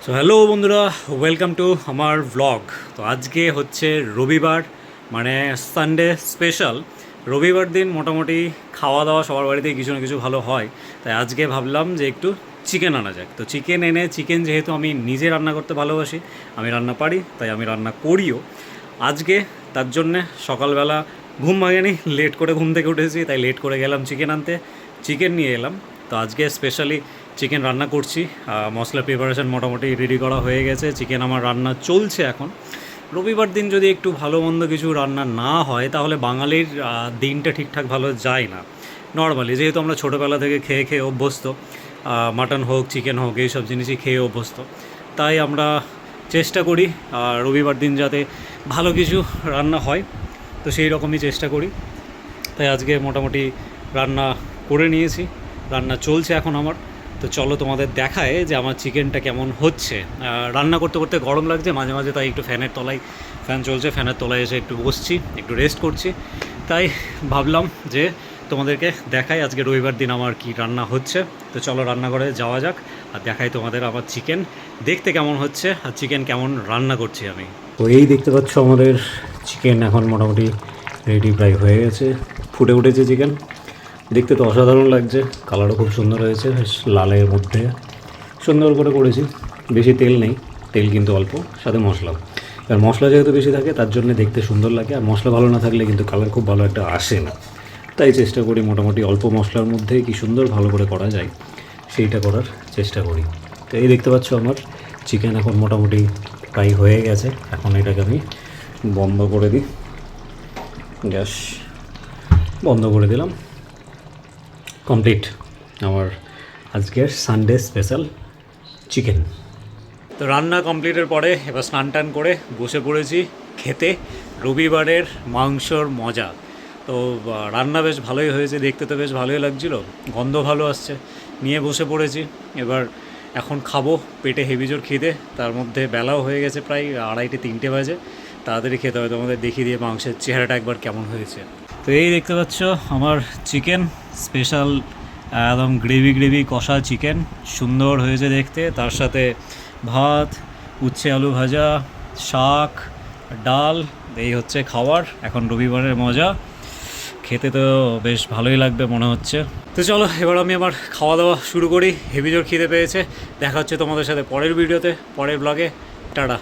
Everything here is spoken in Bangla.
সো হ্যালো বন্ধুরা, ওয়েলকাম টু আমার ভ্লগ। তো আজকে হচ্ছে রবিবার, মানে সানডে স্পেশাল। রবিবার দিন মোটামুটি খাওয়া দাওয়া সবার বাড়িতেই কিছু না কিছু ভালো হয়, তাই আজকে ভাবলাম যে একটু চিকেন আনা যাক। তো চিকেন এনে, চিকেন যেহেতু আমি নিজে রান্না করতে ভালোবাসি, আমি রান্না পারি, তাই আমি রান্না করিও আজকে। তার জন্যে সকালবেলা ঘুম ভাঙেনি, লেট করে ঘুম থেকে উঠেছি, তাই লেট করে গেলাম চিকেন আনতে, চিকেন নিয়ে এলাম। তো আজকে স্পেশালি চিকেন রান্না করছি। মশলা প্রিপারেশান মোটামুটি রেডি করা হয়ে গেছে, চিকেন আমার রান্না চলছে এখন। রবিবার দিন যদি একটু ভালো মন্দ কিছু রান্না না হয় তাহলে বাঙালির দিনটা ঠিকঠাক ভালো যায় না। নর্মালি যেহেতু আমরা ছোটোবেলা থেকে খেয়ে খেয়ে অভ্যস্ত, মাটন হোক চিকেন হোক এইসব জিনিসই খেয়ে অভ্যস্ত, তাই আমরা চেষ্টা করি রবিবার দিন যাতে ভালো কিছু রান্না হয়, তো সেই রকমই চেষ্টা করি। তাই আজকে মোটামুটি রান্না করে নিয়েছি, রান্না চলছে এখন আমার। তো চলো তোমাদের দেখায় যে আমার চিকেনটা কেমন হচ্ছে। রান্না করতে করতে গরম লাগছে মাঝে মাঝে, তাই একটু ফ্যানের তলায়, ফ্যান চলছে, ফ্যানের তলায় এসে একটু বসছি, একটু রেস্ট করছি। তাই ভাবলাম যে তোমাদেরকে দেখাই আজকে রবিবার দিন আমার কি রান্না হচ্ছে। তো চলো রান্নাঘরে যাওয়া যাক আর দেখাই তোমাদের আমার চিকেন দেখতে কেমন হচ্ছে আর চিকেন কেমন রান্না করছি আমি। তো এই দেখতে পাচ্ছ আমাদের চিকেন এখন মোটামুটি রেডি প্রায় হয়ে গেছে, ফুটে উঠেছে চিকেন। দেখতে তো অসাধারণ লাগছে, কালারও খুব সুন্দর হয়েছে, বেশ লালের মধ্যে সুন্দর করে করেছি। বেশি তেল নেই, তেল কিন্তু অল্প, সাথে মশলা। আর মশলা যেহেতু বেশি থাকে তার জন্য দেখতে সুন্দর লাগে, আর মশলা ভালো না থাকলে কিন্তু কালার খুব ভালো একটা আসে না। তাই চেষ্টা করি মোটামুটি অল্প মশলার মধ্যে কি সুন্দর ভালো করে করা যায় সেইটা করার চেষ্টা করি। তো এই দেখতে পাচ্ছ আমার চিকেন এখন মোটামুটি প্রায় হয়ে গেছে। এখন এটাকে আমি বন্ধ করে দিই, গ্যাস বন্ধ করে দিলাম। কমপ্লিট আমার আজকের সানডে স্পেশাল চিকেন। তো রান্না কমপ্লিটের পরে এবার স্নান টান করে বসে পড়েছি খেতে রবিবারের মাংসর মজা। তো রান্না বেশ ভালোই হয়েছে, দেখতে তো বেশ ভালোই লাগছিলো, গন্ধ ভালো আসছে, নিয়ে বসে পড়েছি। এবার এখন খাবো, পেটে হেভি জোর খিদে, তার মধ্যে বেলাও হয়ে গেছে প্রায় 2:30-3টে বাজে। তাড়াতাড়ি খেতে হবে, তোমাদের দেখিয়ে দিয়ে মাংসের চেহারাটা একবার কেমন হয়েছে। তো এই দেখতে পাচ্ছ আমার চিকেন স্পেশাল, একদম গ্রেভি গ্রেভি কষা চিকেন, সুন্দর হয়েছে দেখতে। তার সাথে ভাত, উচ্ছে আলু ভাজা, শাক, ডাল, এই হচ্ছে খাবার। এখন রবিবারের মজা, খেতে তো বেশ ভালোই লাগবে মনে হচ্ছে। তো চলো এবার আমি আমার খাওয়া দাওয়া শুরু করি, হেভি জোর খিদে পেয়েছে। দেখা হচ্ছে তোমাদের সাথে পরের ভিডিওতে, পরের ব্লগে। টাটা।